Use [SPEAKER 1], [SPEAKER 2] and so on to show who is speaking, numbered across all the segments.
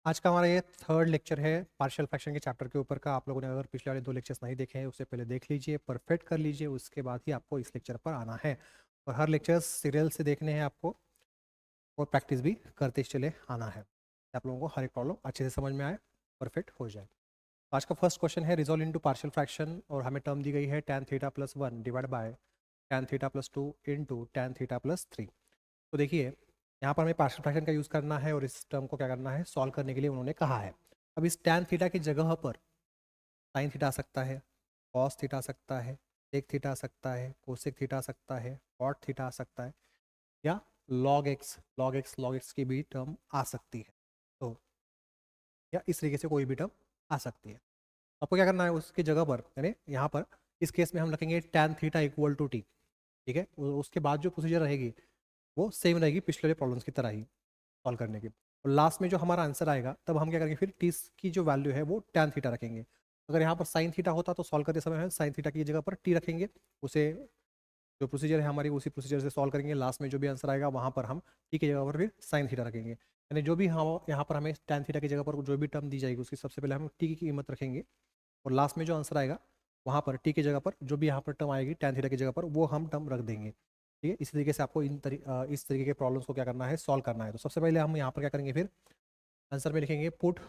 [SPEAKER 1] आज का हमारा ये थर्ड लेक्चर है पार्शियल फ्रैक्शन के चैप्टर के ऊपर का। आप लोगों ने अगर पिछले वाले 2 लेक्चर्स नहीं देखे हैं उससे पहले देख लीजिए, परफेक्ट कर लीजिए, उसके बाद ही आपको इस लेक्चर पर आना है। और हर लेक्चर्स सीरियल से देखने हैं आपको, और प्रैक्टिस भी करते चले आना है, आप लोगों को हर एक प्रॉब्लम अच्छे से समझ में आए, परफेक्ट हो जाए। आज का फर्स्ट क्वेश्चन है रिजॉल्व इनटू पार्शियल फ्रैक्शन, और हमें टर्म दी गई है tan theta plus 1 divide by tan theta plus 2 into tan theta plus 3। तो देखिए, यहाँ पर हमें पार्शियल फ्रैक्शन का यूज़ करना है और इस टर्म को क्या करना है, सॉल्व करने के लिए उन्होंने कहा है। अब इस tan थीटा की जगह पर साइन थीटा आ सकता है, कॉस थीटा आ सकता है, सेक थीटा आ सकता है, कोसेक थीटा आ सकता है, कॉट थीटा आ सकता है, या लॉग एक्स की भी टर्म आ सकती है। तो या इस तरीके से कोई भी टर्म आ सकती है। आपको क्या करना है, उसकी जगह पर यानी यहाँ पर इस केस में हम रखेंगे tan theta equal to t. ठीक है, उसके बाद जो प्रोसीजर रहेगी वो सेम रहेगी पिछले प्रॉब्लम्स की तरह ही सॉल्व करने की। और लास्ट में जो हमारा आंसर आएगा तब हम क्या करेंगे, फिर टी की जो वैल्यू है वो tan थीटा रखेंगे। अगर यहाँ पर साइन थीटा होता तो सॉल्व करते समय हम साइन थीटा की जगह पर टी रखेंगे, उसे जो प्रोसीजर है हमारी उसी प्रोसीजर से सॉल्व करेंगे। लास्ट में जो भी आंसर आएगा वहाँ पर हम टी की जगह पर फिर साइन थीटा रखेंगे। यानी जो भी हम यहाँ पर हमें tan थीटा की जगह पर जो भी टर्म दी जाएगी उसकी सबसे पहले हम टी की कीमत रखेंगे, और लास्ट में जो आंसर आएगा वहाँ पर टी की जगह पर जो भी यहाँ पर टर्म आएगी tan थीटा की जगह पर वो हम टर्म रख देंगे। ठीक है, इसी तरीके से आपको इस तरीके के प्रॉब्लम्स को क्या करना है, सॉल्व करना है। तो सबसे पहले हम यहाँ पर क्या करेंगे, फिर आंसर में लिखेंगे put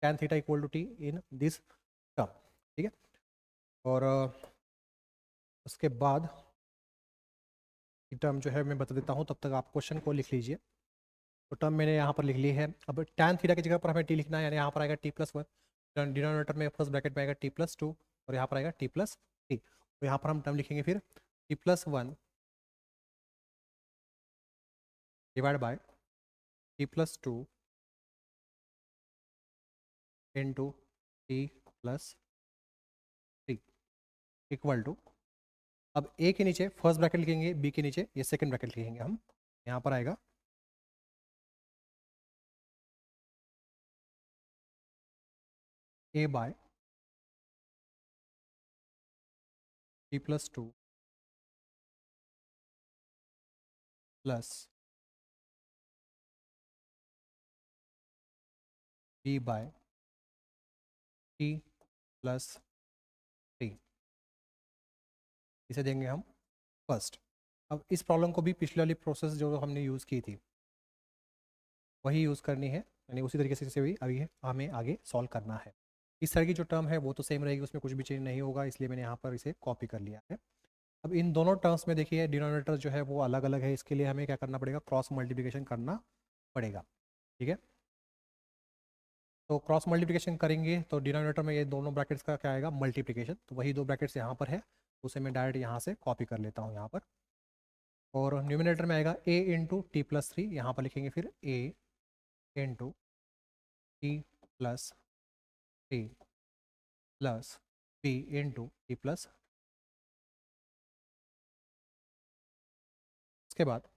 [SPEAKER 1] tan theta equal to t in this term. ठीक है, और उसके बाद टर्म जो है मैं बता देता हूँ, तब तक आप क्वेश्चन को लिख लीजिए। तो टर्म मैंने यहाँ पर लिख ली है। अब tan थीटा की जगह पर हमें टी लिखना है, यानी यहाँ पर आएगा t+1, डिनोमिनेटर में फर्स्ट ब्रैकेट में आएगा t+2, और यहाँ पर आएगा t+3। तो यहाँ पर हम टर्म लिखेंगे फिर t+1 divide by t+2 into t+3 equal to, अब ए के नीचे फर्स्ट ब्रैकेट लिखेंगे, बी के नीचे ये सेकंड ब्रैकेट लिखेंगे हम। यहाँ पर आएगा a by t+2 plus b by t+3, इसे देंगे हम फर्स्ट। अब इस प्रॉब्लम को भी पिछले वाली प्रोसेस जो हमने यूज़ की थी वही यूज़ करनी है, यानी उसी तरीके से भी अभी हमें आगे सॉल्व करना है। इस तरह की जो टर्म है वो तो सेम रहेगी, उसमें कुछ भी चेंज नहीं होगा, इसलिए मैंने यहाँ पर इसे कॉपी कर लिया है। अब इन दोनों टर्म्स में देखिए डिनोमिनेटर जो है वो अलग अलग है, इसके लिए हमें क्या करना पड़ेगा, क्रॉस मल्टीप्लिकेशन करना पड़ेगा। ठीक है, तो क्रॉस मल्टीप्लिकेशन करेंगे तो डिनोमिनेटर में ये दोनों ब्रैकेट्स का क्या आएगा, मल्टीप्लिकेशन। तो वही दो ब्रैकेट्स यहाँ पर है, उसे मैं डायरेक्ट यहाँ से कॉपी कर लेता हूँ यहाँ पर। और न्यूमिनेटर में आएगा a इंटू t+3, यहाँ पर लिखेंगे फिर a into t+3 plus b into t+। उसके बाद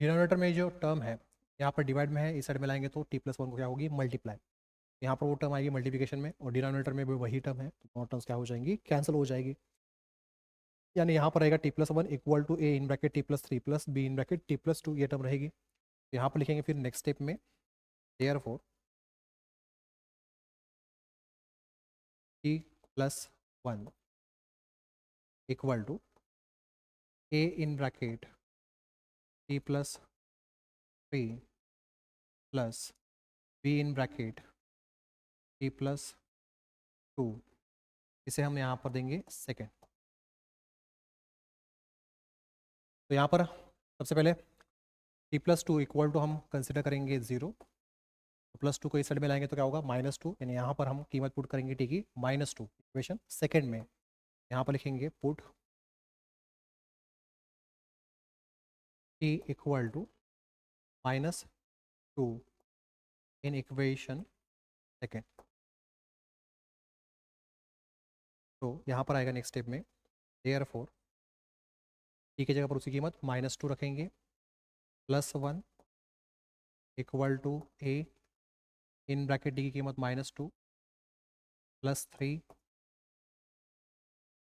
[SPEAKER 1] डिनोमिनेटर में जो टर्म है यहाँ पर डिवाइड में है, इस साइड में लाएंगे तो t+1 को क्या होगी, मल्टीप्लाई। यहाँ पर वो टर्म आएगी मल्टीप्लिकेशन में, और डिनोमिनेटर में भी वही टर्म है, तो दोनों टर्म्स क्या हो जाएंगी, कैंसिल हो जाएगी। यानी यहाँ पर रहेगा t+1 equal to a in bracket t+3 plus b in bracket t+2, ये टर्म रहेगी। यहाँ पर लिखेंगे फिर नेक्स्ट स्टेप में therefore t+1 equal to a in bracket t+3 plus b in bracket t+2, इसे हम यहाँ पर देंगे सेकेंड। तो यहाँ पर सबसे पहले t+2 इक्वल टू हम कंसिडर करेंगे 0, +2 को इस साइड में लाएंगे तो क्या होगा, -2, यानी यहाँ पर हम कीमत पुट करेंगे t की -2 इक्वेशन सेकेंड में। यहाँ पर लिखेंगे put t equal to -2 in equation second. तो यहाँ पर आएगा नेक्स्ट स्टेप में देयरफॉर t की जगह पर उसी कीमत -2 रखेंगे, +1 equal to a in bracket d की कीमत -2 +3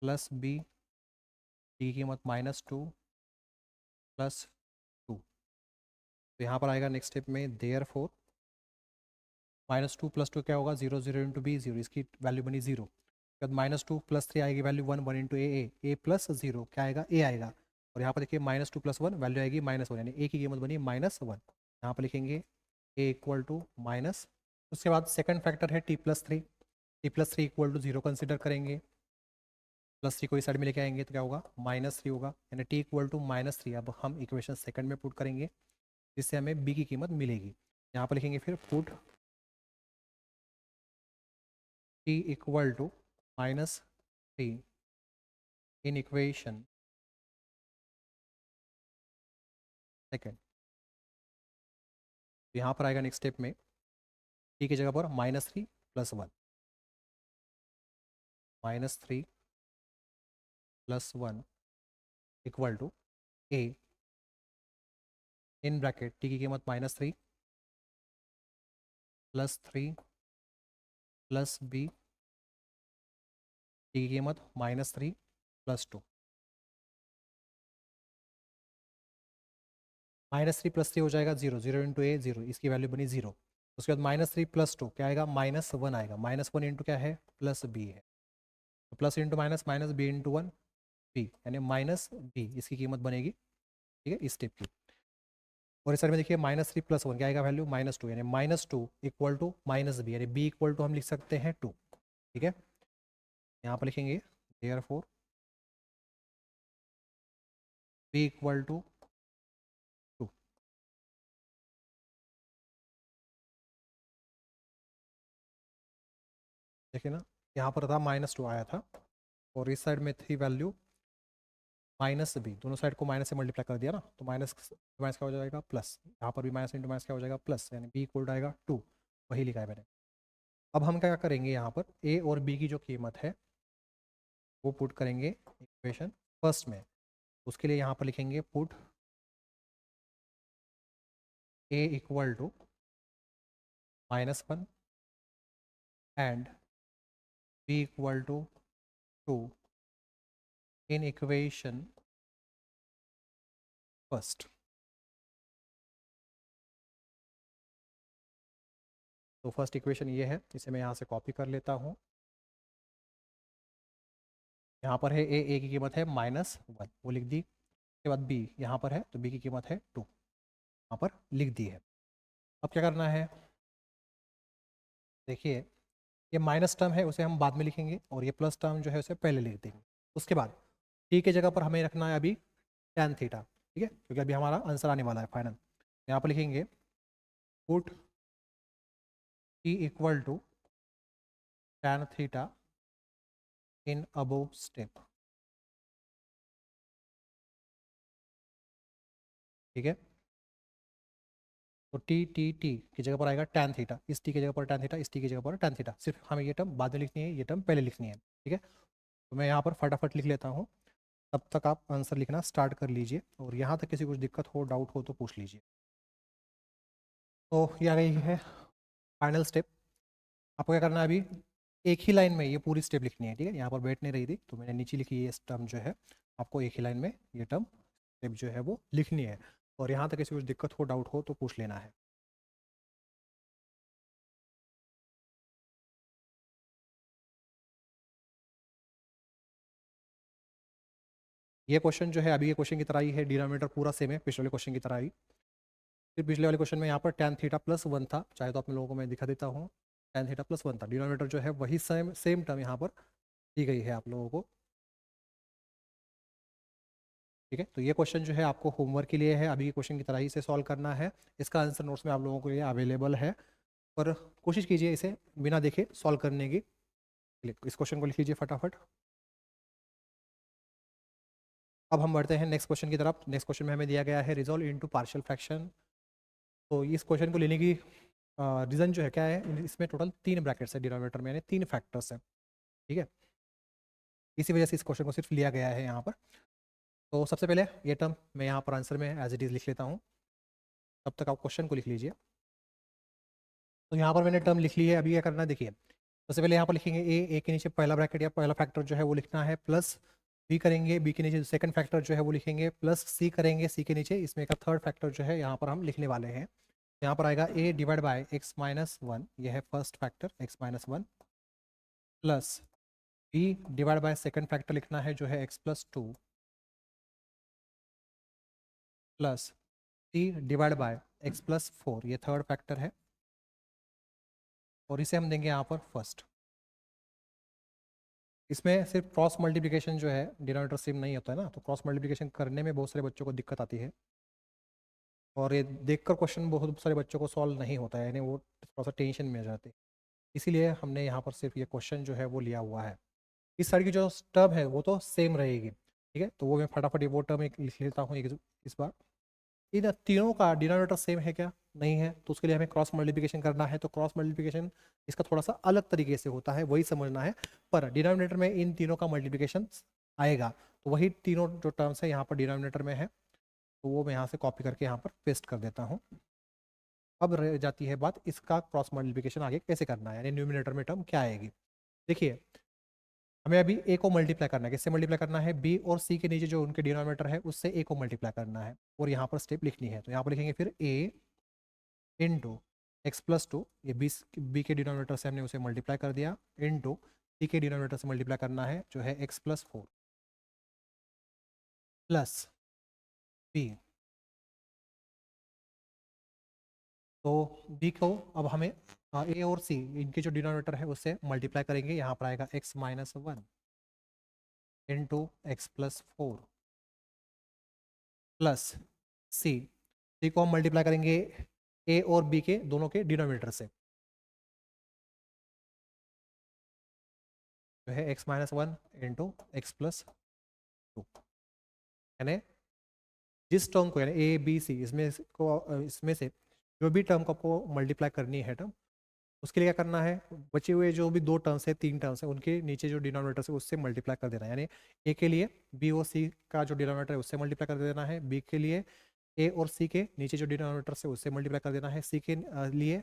[SPEAKER 1] प्लस b d की कीमत -2 +2। तो यहाँ पर आएगा नेक्स्ट स्टेप में देयरफॉर -2 + 2 क्या होगा, 0 0 इंटू बी 0, इसकी वैल्यू बनी 0। फिर -2 + 3 आएगी वैल्यू 1 1 इंटू ए प्लस 0 क्या आएगा, ए आएगा। और यहाँ पर देखिए -2 + 1 वैल्यू आएगी -1, यानी ए की कीमत बनी -1। यहाँ पर लिखेंगे ए इक्वल टू माइनस, उसके बाद सेकंड फैक्टर है t+3, t+3 equal to 0 consider करेंगे, +3 को इस साइड में लेके आएंगे तो क्या होगा, -3 होगा, यानी t इक्वल टू -3। अब हम इक्वेशन सेकंड में पुट करेंगे जिससे हमें b की कीमत मिलेगी। यहाँ पर लिखेंगे फिर put t equal to -3 in equation second. तो यहाँ पर आएगा नेक्स्ट स्टेप में t की जगह पर -3 + 1, -3 + 1 equal to a in bracket t की कीमत -3 +3 प्लस b t की कीमत -3 + 2, -3 + 3 हो जाएगा 0 0 इंटू ए 0, इसकी वैल्यू बनी 0। उसके बाद -3 + 2 क्या आएगा, -1 आएगा, -1 इंटू क्या है, प्लस बी है, तो plus into minus minus b into 1 b, यानी -b इसकी कीमत बनेगी, ठीक है, इस स्टेप की। और इस साइड में देखिए -3 + 1 क्या आएगा वैल्यू, -2, यानी -2 इक्वल टू -b, यानी b इक्वल टू हम लिख सकते हैं 2, ठीक है। यहाँ पर लिखेंगे देयरफॉर b इक्वल टू 2। देखिए ना, यहाँ पर था -2 आया था और इस साइड में थी वैल्यू -b, दोनों साइड को माइनस से मल्टीप्लाई कर दिया ना, तो माइनस माइनस क्या हो जाएगा, प्लस, यहाँ पर भी माइनस इंटू माइनस क्या हो जाएगा, प्लस, यानी b इक्वल टू आएगा 2, वही लिखा है मैंने। अब हम क्या करेंगे, यहाँ पर a और b की जो कीमत है वो पुट करेंगे इक्वेशन फर्स्ट में। उसके लिए यहाँ पर लिखेंगे put a equal to -1 and b equal to 2 in equation first. तो फर्स्ट इक्वेशन ये है, इसे मैं यहाँ से कॉपी कर लेता हूँ। यहाँ पर है a की कीमत है -1, वो लिख दी। उसके बाद b यहाँ पर है तो b की कीमत है 2, यहाँ पर लिख दी है। अब क्या करना है, देखिए ये माइनस टर्म है उसे हम बाद में लिखेंगे और ये प्लस टर्म जो है उसे पहले लिख देंगे। उसके बाद t की जगह पर हमें रखना है अभी tan थीटा, ठीक है, क्योंकि अभी हमारा आंसर आने वाला है फाइनल। यहाँ पर लिखेंगे put t equal to tan theta in above step, ठीक है। तो t की जगह पर आएगा tan थीटा, इस t की जगह पर tan थीटा, इस t की जगह पर tan थीटा, सिर्फ हमें ये टर्म बाद में लिखनी है, ये टर्म पहले लिखनी है, ठीक है। तो मैं यहाँ पर फटाफट लिख लेता हूँ, तब तक आप आंसर लिखना स्टार्ट कर लीजिए और यहाँ तक किसी कुछ दिक्कत हो, डाउट हो तो पूछ लीजिए। तो ये आ गई है फाइनल स्टेप। आपको क्या करना है, अभी एक ही लाइन में ये पूरी स्टेप लिखनी है, ठीक है। यहाँ पर बैठ नहीं रही थी तो मैंने नीचे लिखी है, ये टर्म जो है आपको एक ही लाइन में ये टर्म स्टेप जो है वो लिखनी है। और यहाँ तक किसी कुछ दिक्कत हो, डाउट हो तो पूछ लेना है। ये क्वेश्चन जो है अभी ये क्वेश्चन की तरह ही है, डिनोमिनेटर पूरा सेम है पिछले क्वेश्चन की तरह ही। फिर पिछले वाले क्वेश्चन में यहाँ पर tan थीटा +1 था, चाहे तो आप लोगों को मैं दिखा देता हूँ, tan थीटा +1 था, डिनोमिनेटर जो है वही सेम सेम टर्म यहाँ पर दी गई है आप लोगों को, ठीक है। तो ये क्वेश्चन जो है आपको होमवर्क के लिए है, अभी ये क्वेश्चन की तरह ही से सॉल्व करना है। इसका आंसर नोट्स में आप लोगों के लिए अवेलेबल है, पर कोशिश कीजिए इसे बिना देखे सॉल्व करने की। इस क्वेश्चन को लिख लीजिए फटाफट। अब हम बढ़ते हैं नेक्स्ट क्वेश्चन की तरफ। नेक्स्ट क्वेश्चन में हमें दिया गया है रिजॉल्व इनटू पार्शियल फ्रैक्शन। तो इस क्वेश्चन को लेने की रीज़न जो है क्या है, इसमें टोटल 3 ब्रैकेट्स है डिनोमिनेटर में, यानी 3 फैक्टर्स हैं, ठीक है। इसी वजह से इस क्वेश्चन को सिर्फ लिया गया है यहाँ पर। तो सबसे पहले ये टर्म मैं यहाँ पर आंसर में एज इट इज़ लिख लेता हूँ, तब तक आप क्वेश्चन को लिख लीजिए। तो यहाँ पर मैंने टर्म लिख ली है, अभी क्या करना है देखिए। सबसे पहले यहाँ पर लिखेंगे ए के नीचे पहला ब्रैकेट या पहला फैक्टर जो है वो लिखना है, प्लस बी करेंगे, बी के नीचे सेकंड फैक्टर जो है वो लिखेंगे, प्लस सी करेंगे, सी के नीचे इसमें का थर्ड फैक्टर जो है यहाँ पर हम लिखने वाले हैं। यहाँ पर आएगा a divide by x minus one, यह है first factor x minus one, plus b divide by second factor लिखना है जो है x plus two, plus c divide by x plus four, ये थर्ड फैक्टर है, और इसे हम देंगे यहाँ पर फर्स्ट। इसमें सिर्फ क्रॉस मल्टीप्लिकेशन जो है डिनोमिनेटर सेम नहीं होता है ना, तो क्रॉस मल्टीप्लिकेशन करने में बहुत सारे बच्चों को दिक्कत आती है, और ये देखकर क्वेश्चन बहुत सारे बच्चों को सॉल्व नहीं होता है, यानी वो थोड़ा सा टेंशन में आ जाते हैं। इसीलिए हमने यहाँ पर सिर्फ ये क्वेश्चन जो है वो लिया हुआ है। इस साइड की जो टर्म है वो तो सेम रहेगी, ठीक है, तो वो मैं फटाफट ये वो टर्म एक लिख लेता हूँ इस बार। इन तीनों का डिनोमिनेटर सेम है क्या? नहीं है, तो उसके लिए हमें क्रॉस मल्टीप्लिकेशन करना है। तो क्रॉस मल्टीप्लिकेशन इसका थोड़ा सा अलग तरीके से होता है, वही समझना है, पर डिनोमिनेटर में इन तीनों का मल्टीप्लिकेशन आएगा, तो वही तीनों जो टर्म्स है यहाँ पर डिनोमिनेटर में है, तो वो मैं यहाँ से कॉपी करके यहाँ पर पेस्ट कर देता हूँ। अब रह जाती है बात इसका क्रॉस मल्टीप्लिकेशन आगे कैसे करना है, यानी न्यूमिनेटर में टर्म क्या आएगी। देखिए, हमें अभी a को मल्टीप्लाई करना है, किससे मल्टीप्लाई करना है? b और c के नीचे जो उनके डिनोमिनेटर है उससे a को मल्टीप्लाई करना है, और यहाँ पर स्टेप लिखनी है। तो यहाँ पर लिखेंगे फिर a into x plus two, ये b के डिनोमिनेटर से हमने उसे मल्टीप्लाई कर दिया, इंटू c के डिनोमिनेटर से मल्टीप्लाई करना है जो है x plus four, plus b। तो b को अब हमें a और c इनके जो डिनोमिनेटर है उससे मल्टीप्लाई करेंगे, यहाँ पर आएगा x minus one into x plus four, plus c को हम मल्टीप्लाई करेंगे ए और बी के दोनों के डिनोमिनेटर से, जो है x minus one into x plus two, यानी जिस टर्म को, यानी ए बी सी इसमें से जो भी टर्म को आपको मल्टीप्लाई करनी है टर्म, उसके लिए क्या करना है? बचे हुए जो भी दो टर्म्स है, तीन टर्म्स है, उनके नीचे जो डिनोमिनेटर है उससे मल्टीप्लाई कर देना है। यानी ए के लिए बी और सी का जो डिनोमिनेटर है उससे मल्टीप्लाई कर देना है, बी के लिए ए और सी के नीचे जो डिनोमिनेटर है उससे मल्टीप्लाई कर देना है, सी के लिए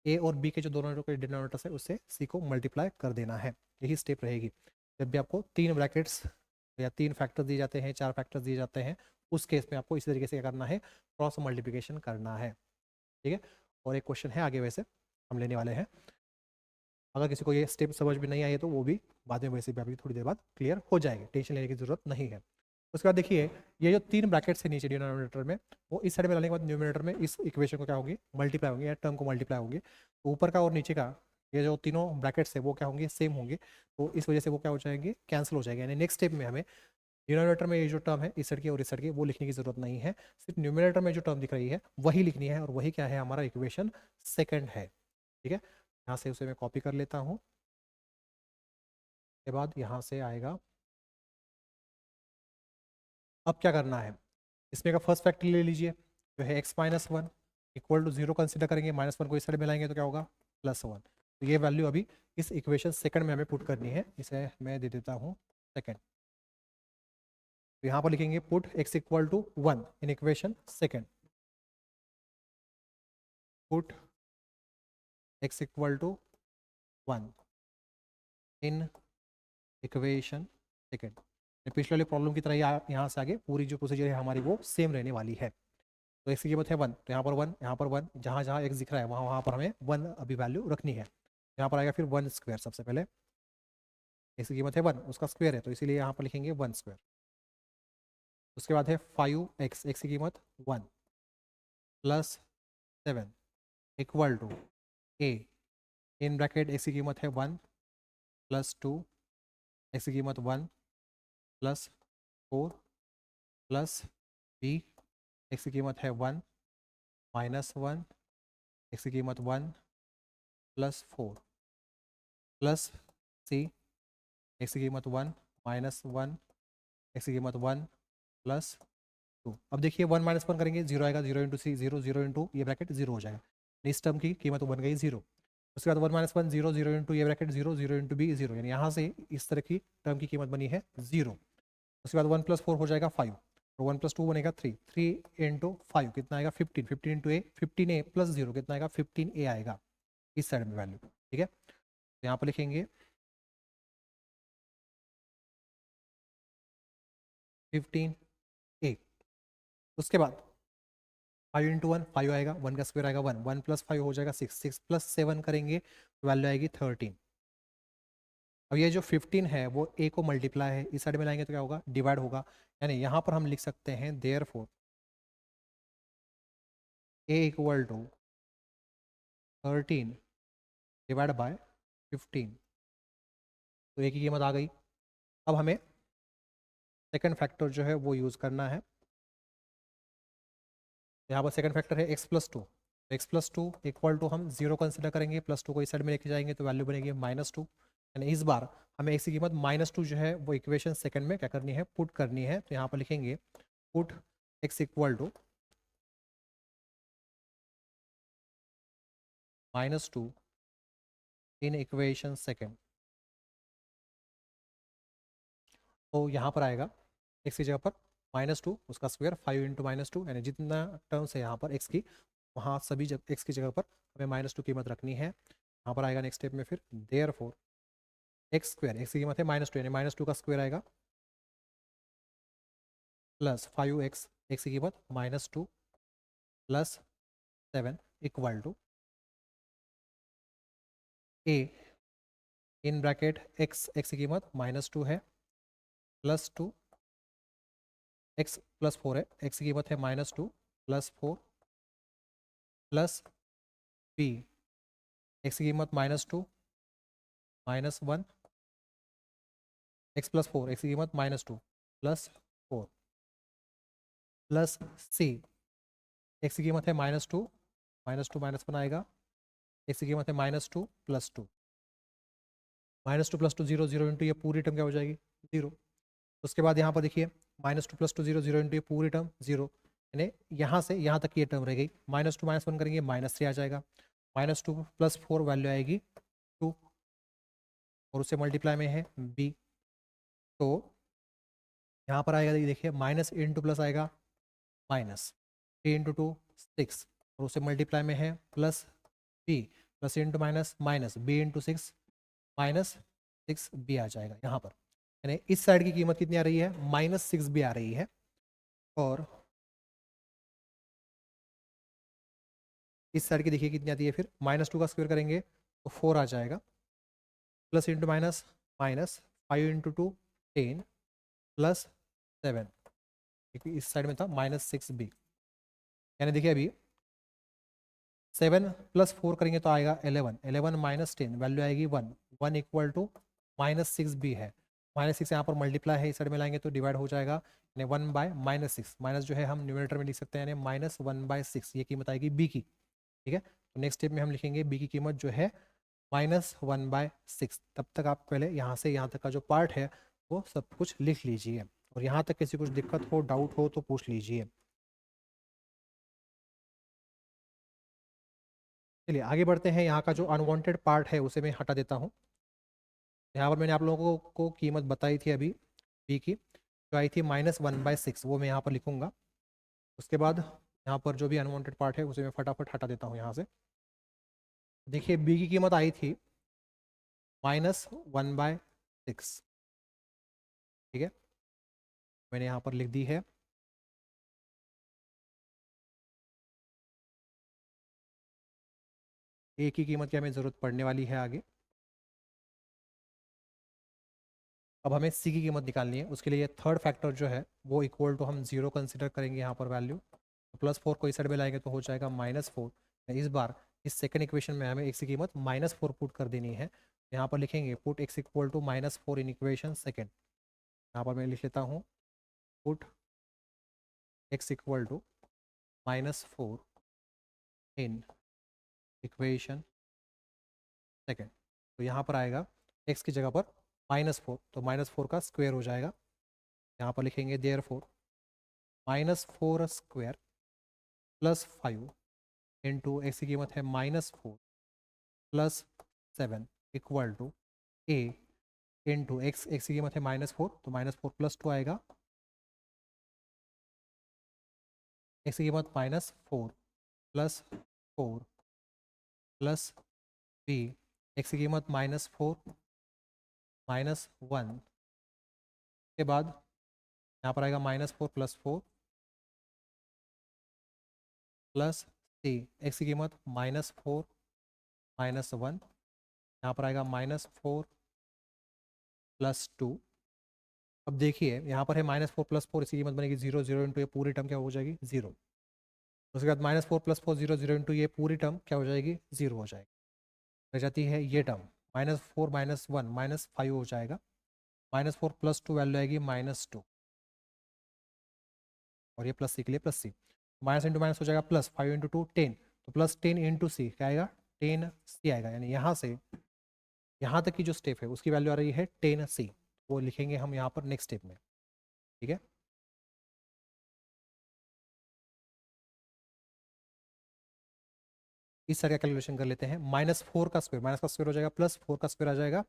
[SPEAKER 1] ए और बी के जो दोनों के डिनोमिनेटर है उससे सी को मल्टीप्लाई कर देना है। यही स्टेप रहेगी। जब भी आपको तीन ब्रैकेट्स या तीन फैक्टर्स दिए जाते हैं, चार फैक्टर्स दिए जाते हैं, उस केस में आपको इसी तरीके से क्या करना है? क्रॉस मल्टीप्लिकेशन करना है, ठीक है। और एक क्वेश्चन है आगे वैसे हम लेने वाले हैं, अगर किसी को ये स्टेप समझ में नहीं आए तो वो भी बाद में वैसे भी अभी थोड़ी देर बाद क्लियर हो जाएंगे, टेंशन लेने की जरूरत नहीं है। उसके बाद देखिए, ये जो तीन ब्रैकेट्स है नीचे डिनोमिनेटर में, वो इस साइड में लाने के बाद न्यूमिनेटर में इस इक्वेशन को क्या होंगे? मल्टीप्लाई होंगे, या टर्म को मल्टीप्लाई होंगे। तो ऊपर का और नीचे का ये जो तीनों ब्रैकेट्स है वो क्या होंगे? सेम होंगे, तो इस वजह से वो क्या हो जाएंगे? कैंसिल हो जाएंगे। यानी नेक्स्ट स्टेप में हमें डिनोमिनेटर में ये जो टर्म है इस साइड की और इस साइड की वो लिखने की जरूरत नहीं है, सिर्फ न्यूमिनेटर में जो टर्म दिख रही है वही लिखनी है, और वही क्या है? हमारा इक्वेशन सेकेंड है, ठीक है। यहाँ से उसे मैं कॉपी कर लेता हूँ, के बाद यहाँ से आएगा। अब क्या करना है? इसमें का फर्स्ट फैक्टर ले लीजिए जो है x minus one equal to zero consider करेंगे, माइनस वन को इस साइड में लाएंगे तो क्या होगा? Plus one. तो ये वैल्यू अभी इस इक्वेशन सेकंड में हमें पुट करनी है, इसे मैं दे देता हूँ सेकंड। तो यहाँ पर लिखेंगे put x equal to one in equation second, put x equal to one in equation second. पिछले वाली प्रॉब्लम की तरह यहाँ से आगे पूरी जो प्रोसीजर है हमारी वो सेम रहने वाली है। तो x की कीमत है वन, तो यहाँ पर वन, यहाँ पर वन, जहाँ जहाँ x दिख रहा है वहाँ वहाँ पर हमें वन अभी वैल्यू रखनी है। यहाँ पर आएगा फिर वन स्क्वायर, सबसे पहले x की कीमत है वन, उसका स्क्वायर है तो इसीलिए यहाँ पर लिखेंगे वन स्क्वायर। उसके बाद है फाइव एक्स, एक्स की कीमत one, plus seven equal to a, in bracket x की कीमत है वन, प्लस टू, एक्स की कीमत one, plus four, plus b, x की कीमत है वन, माइनस वन, एक्स की कीमत one, plus four, plus c, x की कीमत वन, माइनस वन, एक्स की कीमत वन, प्लस टू। अब देखिए वन माइनस वन करेंगे जीरो आएगा, जीरो इंटू सी जीरो, जीरो इंटू ये ब्रैकेट जीरो हो जाएगा, इस टर्म की कीमत बन गई जीरो। उसके बाद one minus one zero, zero into ये bracket zero, zero into b zero, यानी यहाँ से इस तरह की टर्म की कीमत बनी है जीरो। उसके बाद वन प्लस फोर हो जाएगा फाइव, और वन प्लस टू बनेगा थ्री, थ्री इंटू फाइव कितना आएगा? फिफ्टीन, फिफ्टीन इंटू ए, फिफ्टीन ए प्लस जीरो कितना आएगा? फिफ्टीन ए आएगा इस साइड में वैल्यू, ठीक है। तो यहाँ पर लिखेंगे फिफ्टीन ए। उसके बाद 5 इंटू वन 5 आएगा, 1 का स्क्वायर आएगा 1, 1 प्लस 5 हो जाएगा 6, 6 प्लस 7 करेंगे तो वैल्यू आएगी 13। अब ये जो 15 है वो a को मल्टीप्लाई है, इस साइड में लाएंगे तो क्या होगा, डिवाइड होगा। यानी यहाँ पर हम लिख सकते हैं therefore a equal to 13 divide by 15। तो a की कीमत आ गई। अब हमें सेकंड फैक्टर जो है वो यूज़ करना है। यहाँ पर सेकंड फैक्टर है x+2, x+2 इक्वल टू हम 0 कंसिडर करेंगे, +2 को इस साइड में लेके जाएंगे तो वैल्यू बनेगी -2। यानी इस बार हमें x की कीमत -2 जो है वो इक्वेशन सेकंड में क्या करनी है, पुट करनी है। तो यहाँ पर लिखेंगे put x equal to -2 in equation second. तो यहाँ पर आएगा x की जगह पर -2 उसका स्क्वायर 5 इंटू -2, यानी जितना टर्म्स है यहाँ पर x की, वहाँ सभी x की जगह पर हमें -2 कीमत रखनी है। यहाँ पर आएगा नेक्स्ट स्टेप में फिर देयरफॉर एक्स स्क्वायर, एक्स की कीमत है -2 यानी -2 का स्क्वायर आएगा प्लस 5x, एक्स की कीमत -2 plus 7 equal to a in bracket x, x की कीमत -2 है +2, x प्लस 4 है, x की कीमत है -2 प्लस 4 प्लस b, x की कीमत -2 -1, x प्लस 4, x की कीमत -2 प्लस 4 प्लस c, x की कीमत है -2 -1 आएगा, x की कीमत है -2 प्लस 2, -2 प्लस 2 0, 0 इंटू ये पूरी टर्म क्या हो जाएगी 0। उसके बाद यहाँ पर देखिए -2 प्लस 2 0, 0 इंटू ये पूरी टर्म 0, यानी यहाँ से यहाँ तक ये टर्म रह गई। -2 -1 करेंगे -3 आ जाएगा, -2 प्लस 4 वैल्यू आएगी 2 और उससे मल्टीप्लाई में है b। तो यहाँ पर आएगा देखिए माइनस इंटू प्लस आएगा -3 इंटू 2 6 और उससे मल्टीप्लाई में है plus b, plus into minus minus b into 6 -6b आ जाएगा यहाँ पर। यानी इस साइड की कीमत कितनी आ रही है, -6b आ रही है। और इस साइड की देखिए कितनी आती है, फिर -2 का स्क्वायर करेंगे तो 4 आ जाएगा, plus into minus minus 5 into 2 10 plus 7, इस साइड में था -6b। यानी देखिए अभी 7 प्लस 4 करेंगे तो आएगा 11, 11 माइनस 10 वैल्यू आएगी 1, 1 इक्वल टू -6b है। -6 यहाँ पर मल्टीप्लाई है, इस साइड में लाएंगे तो डिवाइड हो जाएगा, यानी 1 बाय -6, माइनस जो है हम न्यूमरेटर में लिख सकते हैं, यानी -1/6 ये कीमत आएगी b की। ठीक है, तो नेक्स्ट स्टेप में हम लिखेंगे b की कीमत जो है -1/6। तब तक आप पहले यहाँ से यहाँ तक का जो पार्ट है वो सब कुछ लिख लीजिए, और यहाँ तक किसी कुछ दिक्कत हो, डाउट हो तो पूछ लीजिए। चलिए आगे बढ़ते हैं, यहाँ का जो अनवांटेड पार्ट है उसे मैं हटा देता हूँ। यहाँ पर मैंने आप लोगों को कीमत बताई थी अभी बी की, जो आई थी -1/6, वो मैं यहाँ पर लिखूंगा। उसके बाद यहाँ पर जो भी अनवांटेड पार्ट है उसे मैं फटाफट हटा देता हूँ यहाँ से। देखिए बी की कीमत आई थी -1/6, ठीक है, मैंने यहाँ पर लिख दी है। ए की कीमत की हमें ज़रूरत पड़ने वाली है आगे। अब हमें सी की कीमत निकालनी है, उसके लिए थर्ड फैक्टर जो है वो इक्वल टू हम 0 कंसिडर करेंगे यहाँ पर वैल्यू, तो +4 को इस साइड में लाएंगे तो हो जाएगा -4। इस बार इस सेकंड इक्वेशन में हमें x की कीमत -4 पुट कर देनी है। यहाँ पर लिखेंगे put x equal to -4 in equation second. यहाँ पर मैं लिख लेता हूँ put x equal to -4 in equation second. तो यहाँ पर आएगा x की जगह पर -4, तो -4 का स्क्वायर हो जाएगा। यहाँ पर लिखेंगे therefore -4 square plus 5 into x की कीमत है -4 plus 7 equal to a into x, x की कीमत है -4 तो -4 प्लस 2 आएगा, एक्स की कीमत -4 प्लस 4 प्लस b, एक्स की कीमत -4 -1 के बाद यहाँ पर आएगा -4 प्लस 4 प्लस सी, एक्स की कीमत -4 -1, यहाँ पर आएगा -4 + 2। अब देखिए यहाँ पर है -4 + 4, इसकी कीमत बनेगी 0, 0 इंटू ये पूरी टर्म क्या हो जाएगी 0। उसके बाद -4 + 4 0, 0 इंटू ये पूरी टर्म क्या हो जाएगी 0 हो जाएगी। रह जाती है ये टर्म -4 -1 -5 हो जाएगा। -4 + 2 वैल्यू आएगी -2, और ये प्लस सी के लिए प्लस सी, माइनस इंटू माइनस हो जाएगा प्लस 5 इंटू 2 10, तो +10 इंटू सी क्या आएगा 10 सी आएगा। यानी यहाँ से यहाँ तक की जो स्टेप है उसकी वैल्यू आ रही है 10 सी, वो लिखेंगे हम यहाँ पर नेक्स्ट स्टेप में। ठीक है, इस तरह का कैलकुलेशन कर लेते हैं। -4 का स्क्वायर, माइनस का स्क्वायर हो जाएगा +4 का स्क्वायर आ जाएगा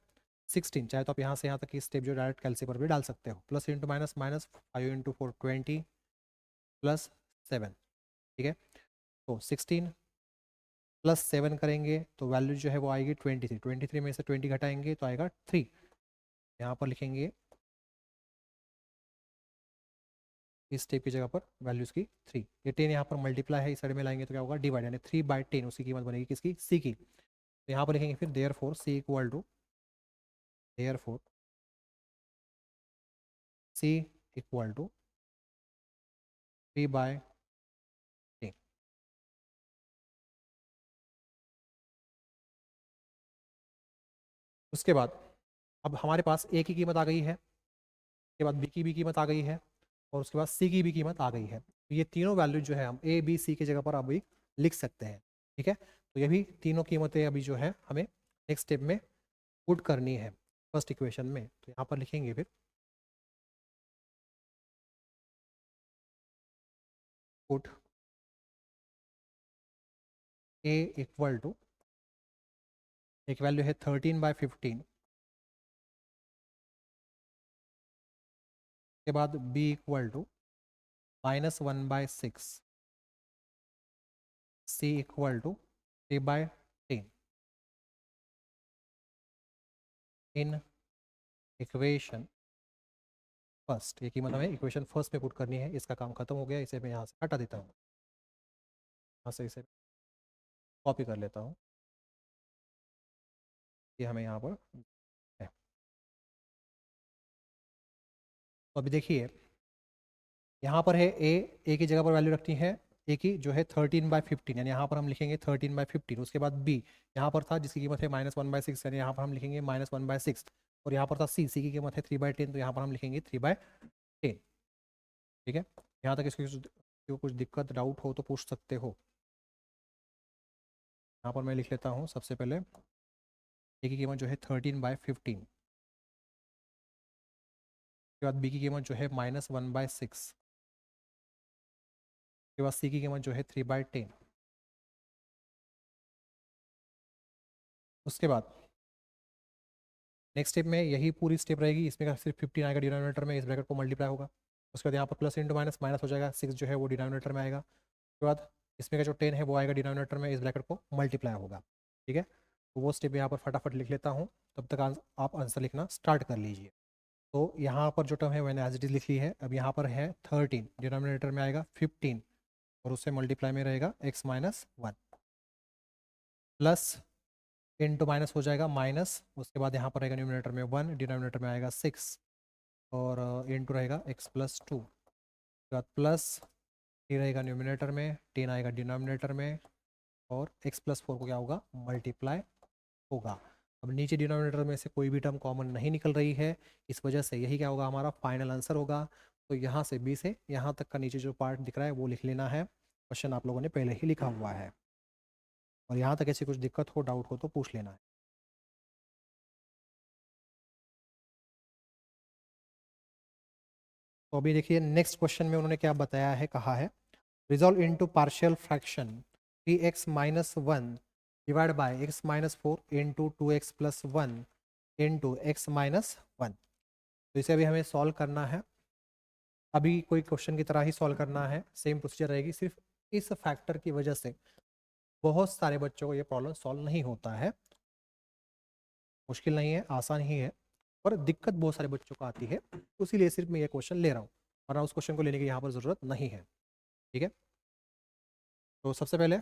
[SPEAKER 1] 16। चाहे तो आप यहाँ से यहाँ तक की स्टेप जो डायरेक्ट कैलसी पर भी डाल सकते हो। Plus into minus, -5 into 4 20 +7। ठीक है, तो 16 +7 करेंगे तो वैल्यू जो है वो आएगी 23। 23 में से 20 घटाएंगे तो आएगा 3। यहाँ पर लिखेंगे इस स्टेप की जगह पर वैल्यूज की 3। ये 10 यहाँ पर मल्टीप्लाई है, इस साइड में लाएंगे तो क्या होगा डिवाइड, यानी 3/10 उसकी कीमत बनेगी किसकी सी की। तो यहाँ पर लिखेंगे फिर therefore c equal to, therefore c equal to 3/10। उसके बाद अब हमारे पास ए की कीमत आ गई है, उसके बाद बी की भी कीमत आ गई है, और उसके बाद सी की भी कीमत आ गई है। तो ये तीनों वैल्यू जो है हम ए बी सी की जगह पर अभी लिख सकते हैं। ठीक है, तो ये भी तीनों कीमतें अभी जो है हमें नेक्स्ट स्टेप में पुट करनी है फर्स्ट इक्वेशन में। तो यहाँ पर लिखेंगे फिर पुट ए इक्वल टू, एक वैल्यू है 13/15, के बाद b equal to -1/6, c equal to 3/10। In equation first, ये कीमत हमें इक्वेशन फर्स्ट में पुट करनी है। इसका काम खत्म हो गया, इसे मैं यहाँ से हटा देता हूँ, यहाँ से इसे कॉपी कर लेता हूँ, ये हमें यहाँ पर है। तो अभी देखिए यहाँ पर है ए की जगह पर वैल्यू रखनी है ए की जो है 13/15, यानी यहाँ पर हम लिखेंगे 13/15। उसके बाद बी यहाँ पर था जिसकी कीमत है -1/6, यानी यहाँ पर हम लिखेंगे -1/6। और यहाँ पर था सी की कीमत है 3/10, तो यहाँ पर हम लिखेंगे 3/10। ठीक है, यहाँ तक इसकी कुछ दिक्कत डाउट हो तो पूछ सकते हो। यहाँ पर मैं लिख लेता हूँ सबसे पहले ए की कीमत जो है 13/15, उसके बाद बी की कीमत जो है -1/6, उसके बाद सी की कीमत जो है 3/10। उसके बाद नेक्स्ट स्टेप में यही पूरी स्टेप रहेगी, इसमें का सिर्फ 15 आएगा डिनोमिनेटर में, इस ब्रैकेट को मल्टीप्लाई होगा। उसके बाद यहाँ पर प्लस इंटू माइनस, माइनस हो जाएगा 6 जो है वो डिनोमिनेटर में आएगा। उसके बाद इसमें का जो 10 है वो आएगा डिनोमिनेटर में, इस ब्रैकेट को मल्टीप्लाई होगा। ठीक है, तो वो स्टेप यहाँ पर फटाफट लिख लेता हूँ, तब तक आप आंसर लिखना स्टार्ट कर लीजिए। तो यहाँ पर जो टर्म है मैंने एज इट इज लिख ली है। अब यहाँ पर है 13, डिनोमिनेटर में आएगा 15, और उससे मल्टीप्लाई में रहेगा x-1, प्लस इंटू माइनस हो जाएगा माइनस, उसके बाद यहाँ पर रहेगा न्यूमिनेटर में 1, डिनोमिनेटर में आएगा 6, और इंटू रहेगा x+2, उसके बाद प्लस 3 रहेगा न्यूमिनेटर में, 10 आएगा डिनोमिनेटर में, और x+4 को क्या होगा मल्टीप्लाई होगा। अब नीचे डिनोमिनेटर में से कोई भी टर्म कॉमन नहीं निकल रही है, इस वजह से यही क्या होगा हमारा फाइनल आंसर होगा। तो यहाँ से बी से यहाँ तक का नीचे जो पार्ट दिख रहा है वो लिख लेना है। क्वेश्चन आप लोगों ने पहले ही लिखा हुआ है, और यहाँ तक ऐसी कुछ दिक्कत हो डाउट हो तो पूछ लेना है। तो अभी देखिए नेक्स्ट क्वेश्चन में उन्होंने क्या बताया है, कहा है resolve into partial fraction 3x-1 divide by x-4 into 2x+1 into x-1। तो इसे अभी हमें सॉल्व करना है, अभी कोई क्वेश्चन की तरह ही सॉल्व करना है, सेम प्रोसीजर रहेगी। सिर्फ इस फैक्टर की वजह से बहुत सारे बच्चों को ये प्रॉब्लम सॉल्व नहीं होता है। मुश्किल नहीं है, आसान ही है, पर दिक्कत बहुत सारे बच्चों को आती है, उसीलिए सिर्फ मैं ये क्वेश्चन ले रहा हूँ, वरना उस क्वेश्चन को लेने की यहाँ पर ज़रूरत नहीं है। ठीक है, तो सबसे पहले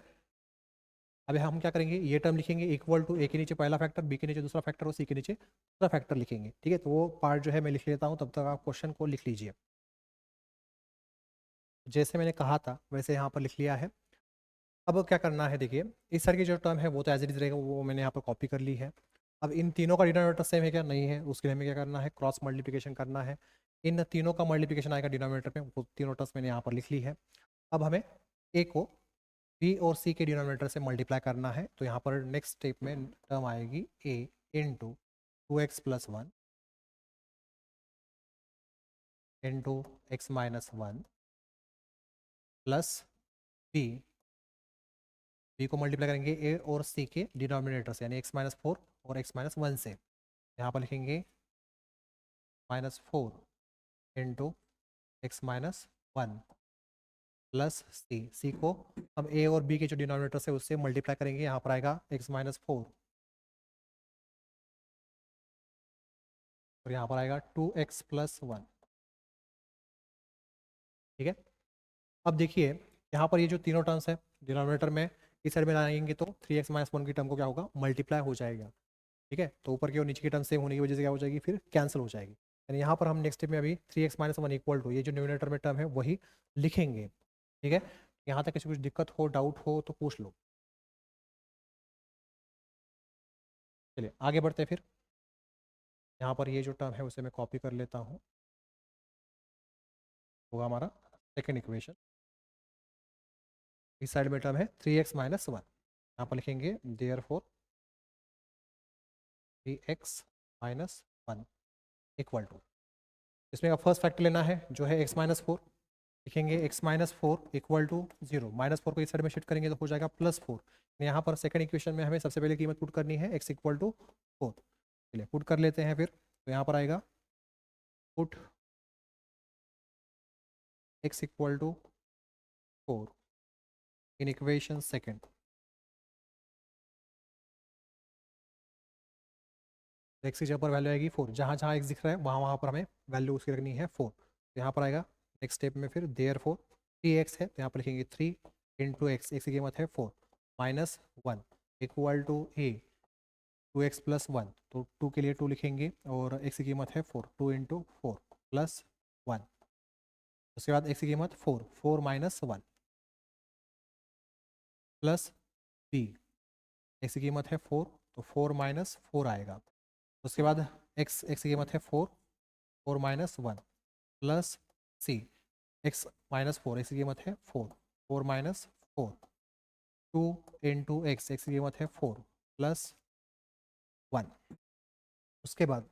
[SPEAKER 1] अभी हम क्या करेंगे, ये टर्म लिखेंगे इक्वल टू ए के नीचे पहला फैक्टर, बी के नीचे दूसरा फैक्टर और सी के नीचे दूसरा फैक्टर लिखेंगे। ठीक है, तो वो पार्ट जो है मैं लिख लेता हूँ, तब तक आप क्वेश्चन को लिख लीजिए। जैसे मैंने कहा था वैसे यहाँ पर लिख लिया है। अब क्या करना है, देखिए इस साइड की जो टर्म है वो तो एज इट इज रहेगा, वो मैंने यहाँ पर कॉपी कर ली है। अब इन तीनों का डिनोमिनेटर सेम है क्या, नहीं है, उसके लिए हमें क्या करना है, क्रॉस मल्टीप्लिकेशन करना है। इन तीनों का मल्टीप्लिकेशन आएगा डिनोमिनेटर में, वो तीनों टर्म्स मैंने यहाँ पर लिख ली है। अब हमें ए को बी और सी के डिनोमिनेटर से मल्टीप्लाई करना है, तो यहाँ पर नेक्स्ट स्टेप में टर्म आएगी a into 2x+1 into x-1 plus b, b को मल्टीप्लाई करेंगे ए और सी के डिनोमिनेटर से, यानी x-4 और x-1 से। यहाँ पर लिखेंगे -4 इंटू x-1 प्लस सी, सी को हम ए और बी के जो डिनोमिनेटर है उससे मल्टीप्लाई करेंगे, यहाँ पर आएगा x-4 और यहाँ पर आएगा 2x+1। ठीक है, अब देखिए यहाँ पर ये जो तीनों टर्म्स है डिनोमिनेटर में इस साइड में लाएंगे तो 3x-1 की टर्म को क्या होगा, मल्टीप्लाई हो जाएगा। ठीक है, तो ऊपर की और नीचे की टर्म सेम होने की वजह से क्या हो जाएगी, फिर कैंसिल हो जाएगी। यानी यहाँ पर हम नेक्स्ट स्टेप में अभी 3x-1 इक्वल टू ये जो डिनोमिनेटर में टर्म है वही लिखेंगे। ठीक है, यहाँ तक किसी कुछ दिक्कत हो, डाउट हो तो पूछ लो। चलिए आगे बढ़ते हैं फिर। यहाँ पर ये जो टर्म है उसे मैं कॉपी कर लेता हूँ, होगा हमारा सेकेंड इक्वेशन। इस साइड में टर्म है 3x-1, यहाँ पर लिखेंगे देयरफॉर 3x-1 इक्वल टू, इसमें का फर्स्ट फैक्टर लेना है जो है x-4, लिखेंगे x-4 इक्वल टू 0, -4 को इस साइड में शिफ्ट करेंगे तो हो जाएगा +4। यहाँ पर सेकंड इक्वेशन में हमें सबसे पहले कीमत पुट करनी है x इक्वल टू 4। चलिए पुट कर लेते हैं फिर, तो यहाँ पर आएगा put x equal to 4 in equation second. x की जगह पर वैल्यू आएगी 4, जहाँ जहाँ x दिख रहा है वहाँ वहाँ पर हमें वैल्यू उसकी रखनी है 4। तो यहाँ पर आएगा नेक्स्ट स्टेप में फिर देयरफॉर 3x है, तो यहाँ पर लिखेंगे 3 इंटू एक्स, एक्स की कीमत है 4 -1 इक्वल टू ए 2x+1, तो 2 के लिए 2 लिखेंगे और x की कीमत है 4, 2 इंटू 4 प्लस 1, उसके बाद x की कीमत 4, 4 -1 प्लस b, x की कीमत है 4, तो 4 -4 आएगा। उसके बाद x की कीमत है 4, 4 -1 प्लस c, x-4, x की कीमत है 4, 4 -4, 2 इंटू एक्स, एक्स की कीमत है 4 प्लस 1। उसके बाद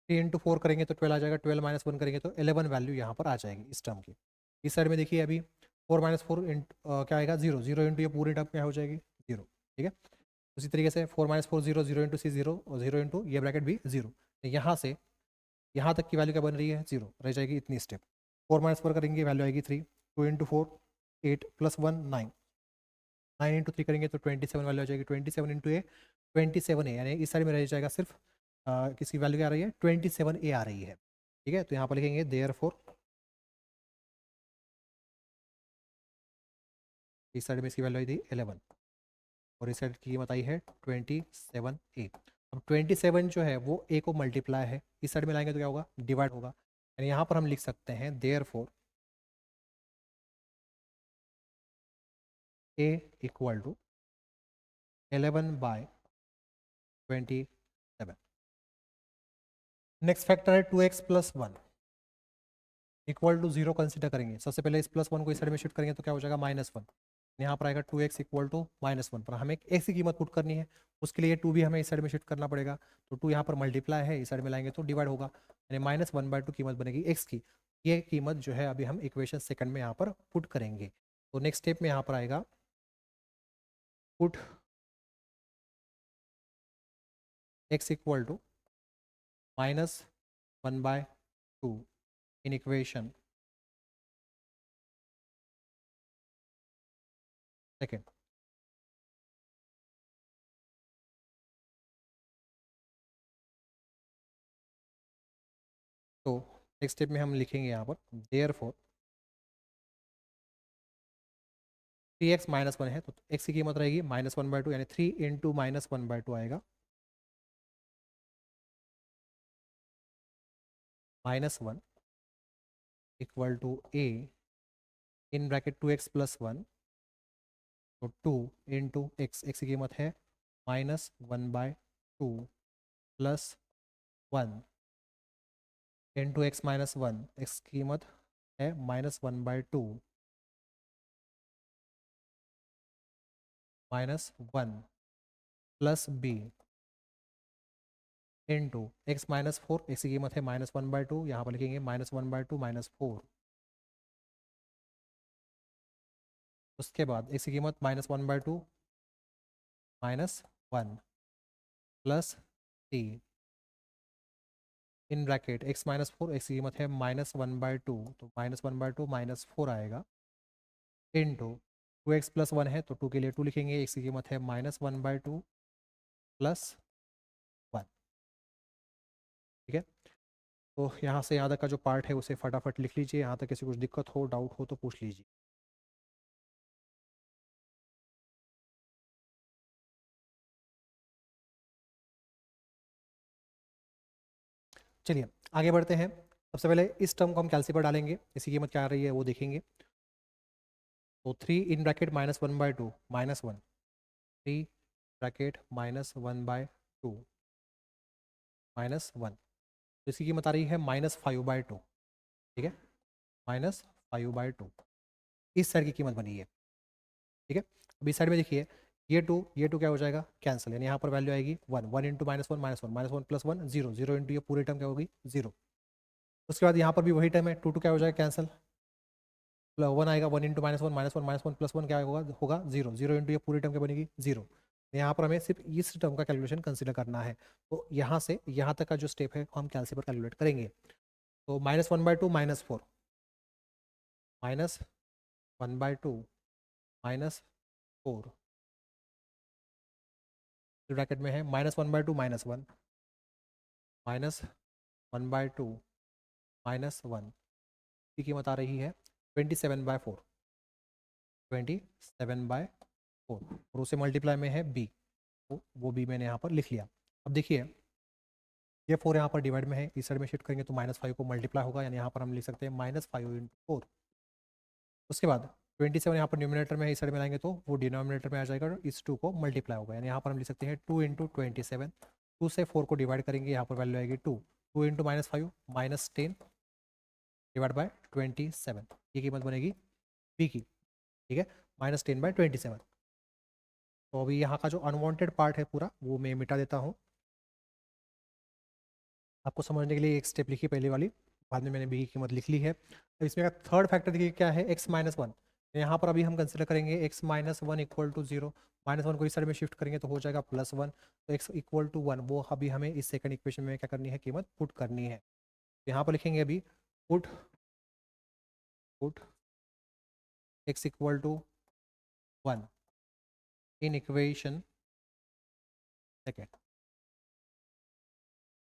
[SPEAKER 1] 3 इंटू 4 करेंगे तो 12 आ जाएगा, 12 -1 करेंगे तो 11 वैल्यू यहाँ पर आ जाएगी इस टर्म की। इस साइड में देखिए अभी 4 -4 क्या आएगा, 0, 0 इंटू ये पूरी टर्म क्या हो जाएगी, 0। ठीक है, उसी तरीके से 4 -4 0, 0 इंटू सी 0 और 0 इंटू ये ब्रैकेट भी 0। यहाँ से यहाँ तक की वैल्यू क्या बन रही है, 0 रह जाएगी इतनी स्टेप। 4 -4 करेंगे वैल्यू आएगी 3, 2 इंटू 4 8 प्लस 1 9, 9 इंटू 3 करेंगे तो 27 वैल्यू आ जाएगी, 27 इंटू ए 27 ए, यानी इस साइड में रह जाएगा सिर्फ किसकी वैल्यू क्या आ रही है, 27 ए आ रही है। ठीक है, तो यहाँ पर लिखेंगे देयरफॉर, इस साइड में इसकी वैल्यू आई थी 11 और इस साइड की कीमत आई है 27 ए। अब 27 जो है वो ए को मल्टीप्लाई है, इस साइड में लाएंगे तो क्या होगा, डिवाइड होगा। यानी यहाँ पर हम लिख सकते हैं therefore a equal to 11/27। Next factor है 2x+1 इक्वल टू 0 कंसिडर करेंगे। सबसे पहले इस +1 को इस साइड में शिफ्ट करेंगे तो क्या हो जाएगा, -1। यहाँ पर आएगा 2x इक्वल टू -1, पर हमें x की कीमत पुट करनी है, उसके लिए 2 भी हमें इस साइड में शिफ्ट करना पड़ेगा। तो 2 यहाँ पर मल्टीप्लाई है, इस साइड में लाएंगे तो डिवाइड होगा, यानी -1/2 कीमत बनेगी x की। ये कीमत जो है अभी हम इक्वेशन सेकंड में यहाँ पर पुट करेंगे। तो नेक्स्ट स्टेप में यहाँ पर आएगा put x equal to -1/2 in equation second. तो नेक्स्ट स्टेप में हम लिखेंगे यहाँ पर देयरफॉर 3x माइनस वन है तो x की कीमत रहेगी -1/2 यानी 3 इंटू -1/2 आएगा -1 equal to a in bracket 2x plus 1 तो 2 इंटू x की कीमत है -1/2 plus 1 into x minus one x की कीमत है -1/2 -1 plus b into x-4 x की कीमत है -1/2 यहाँ पर लिखेंगे -1/2 -4 उसके बाद x की कीमत -1/2 -1 plus c in bracket x-4 x की कीमत है -1/2 तो -1/2 -4 आएगा इंटू 2x प्लस 1 है तो 2 के लिए 2 लिखेंगे x की कीमत है -1/2 प्लस 1 ठीक है। तो यहाँ से यहाँ तक का जो पार्ट है उसे फटाफट लिख लीजिए, यहाँ तक किसी कुछ दिक्कत हो डाउट हो तो पूछ लीजिए। चलिए आगे बढ़ते हैं। सबसे पहले इस टर्म को हम कैलसी पर डालेंगे, इसकी कीमत क्या आ रही है वो देखेंगे। तो 3 इन ब्रैकेट -1/2 -1 3 ब्रैकेट -1/2 -1 तो इसकी कीमत आ रही है -5/2 ठीक है, -5/2 इस साइड की कीमत बनी है ठीक है। अब इस साइड में देखिए ये टू क्या हो जाएगा कैंसिल, यानी यहाँ पर वैल्यू आएगी 1 1 इंटू -1 -1 प्लस 1 0 0 इंटू ये पूरी टर्म क्या होगी 0। उसके बाद यहाँ पर भी वही टर्म है 2 क्या हो जाएगा कैंसिल, 1 आएगा 1 इंटू -1 प्लस 1 क्या होगा 0 0 इंटू ये पूरी टर्म क्या बनेगी 0। यहाँ पर हमें सिर्फ इस टर्म का कैलकुलेशन कंसीडर करना है, तो यहाँ से यहाँ तक का जो स्टेप है हम कैलसी पर कैलकुलेट करेंगे। तो -1/2 -4 -1/2 -4 ब्रैकेट में है -1/2 -1 -1/2 -1 की कीमत आ रही है 27/4 27/4 और उसे मल्टीप्लाई में है b, तो वो b मैंने यहाँ पर लिख लिया। अब देखिए ये 4 यहाँ पर डिवाइड में है, इस साइड में शिफ्ट करेंगे तो -5 को मल्टीप्लाई होगा, यानी यहाँ पर हम लिख सकते हैं -5 इंटू 4। उसके बाद 27 यहाँ पर न्यूमिनेटर में है, इस साइड में लाएंगे तो वो डिनोमिनेटर में आ जाएगा और इस 2 को मल्टीप्लाई होगा, यानी यहाँ पर हम लिख सकते हैं 2 इंटू 27। 2 से 4 को डिवाइड करेंगे, यहाँ पर वैल्यू आएगी 2 2 इंटू -5 -10 डिवाइड बाय 27, ये कीमत बनेगी b की ठीक है, -10/27। तो अभी यहाँ का जो अनवांटेड पार्ट है पूरा वो मैं मिटा देता हूँ, आपको समझने के लिए एक स्टेप लिखी पहले वाली, बाद में मैंने b की कीमत लिख ली है। तो इसमें का थर्ड फैक्टर देखिए क्या है x-1, यहाँ पर अभी हम कंसिडर करेंगे x-1 इक्वल टू 0, -1 को इस साइड में शिफ्ट करेंगे तो हो जाएगा +1, तो x इक्वल टू 1 वो अभी हमें इस सेकंड इक्वेशन में क्या करनी है कीमत पुट करनी है। तो यहाँ पर लिखेंगे अभी put x equal to 1 in equation second.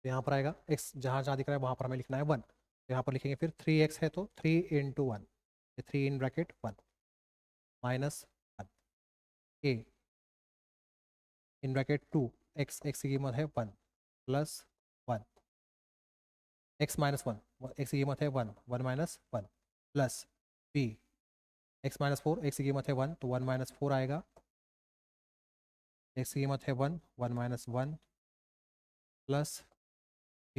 [SPEAKER 1] तो यहाँ पर आएगा x जहाँ जहाँ दिख रहा है वहाँ पर हमें लिखना है 1, तो यहाँ पर लिखेंगे फिर 3x है तो 3 into 1 3 in bracket 1 -1 a in bracket 2 x की कीमत है 1 प्लस 1 x-1 x की कीमत है 1 1 -1 प्लस b x-4 x की कीमत है 1 तो 1 -4 आएगा, x की कीमत है 1 1 -1 प्लस c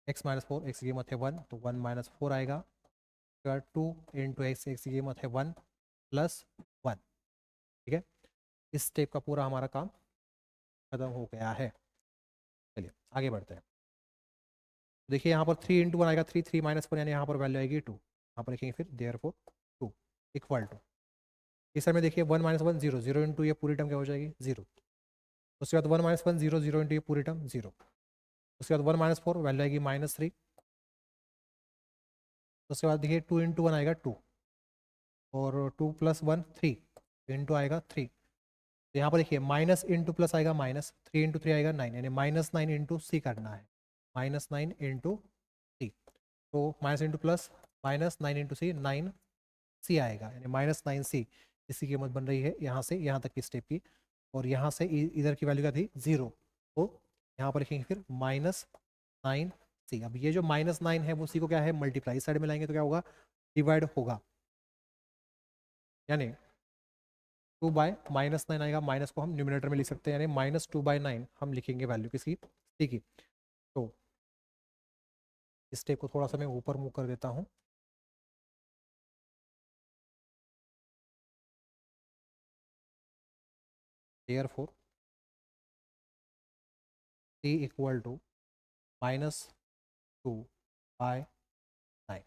[SPEAKER 1] x-4 x की कीमत है 1 तो 1 -4 आएगा, 2 इंटू x की कीमत है 1 प्लस 1 ठीक है। इस स्टेप का पूरा हमारा काम खत्म हो गया है। चलिए आगे बढ़ते हैं। देखिए यहाँ पर 3 इंटू 1 आएगा 3 3 -1 यानी यहाँ पर वैल्यू आएगी 2, यहाँ पर लिखेंगे फिर देयरफॉर 2 इक्वल टू इस समय देखिए 1 -1 0 0 इंटू ये पूरी टर्म क्या हो जाएगी 0, उसके बाद 1 -1 0 0 इंटू ये पूरी टर्म 0, उसके बाद 1 -4 वैल्यू आएगी -3, उसके बाद देखिए 2 इंटू 1 आएगा 2 और 2 प्लस 1 3 इंटू आएगा 3, तो यहाँ पर देखिए माइनस इंटू प्लस आएगा -3 इंटू 3 आएगा 9, यानी -9 इंटू सी करना है, -9 इंटू सी, तो माइनस इंटू प्लस -9 इंटू सी 9c आएगा, यानी -9c इसकी कीमत बन रही है यहाँ से यहाँ तक की स्टेप की। और यहाँ से इधर की वैल्यू क्या थी 0, तो यहाँ पर लिखेंगे फिर -9c। अब ये जो -9 है वो सी को क्या है मल्टीप्लाई, इस साइड में लाएंगे तो क्या होगा डिवाइड होगा, यानी 2/-9 आएगा। माइनस को हम न्यूमिनेटर में लिख सकते हैं, यानी -2/9 हम लिखेंगे वैल्यू किसकी सी की। तो इस स्टेप को थोड़ा सा मैं ऊपर मूव कर देता हूँ। Therefore c equal to -2/9।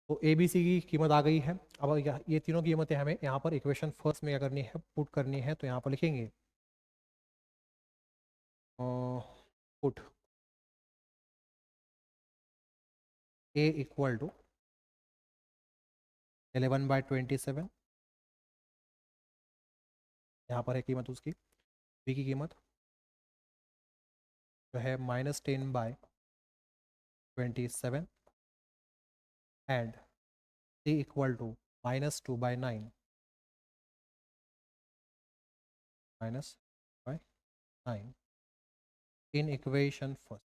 [SPEAKER 1] तो ए बी सी की कीमत आ गई है। अब ये तीनों कीमतें हमें यहाँ पर इक्वेशन फर्स्ट में क्या करनी है पुट करनी है, तो यहाँ पर लिखेंगे पुट ए इक्वल टू 11/27, यहाँ पर है कीमत उसकी, बी की कीमत जो है -10/27 and c equal to -2/9 in equation first.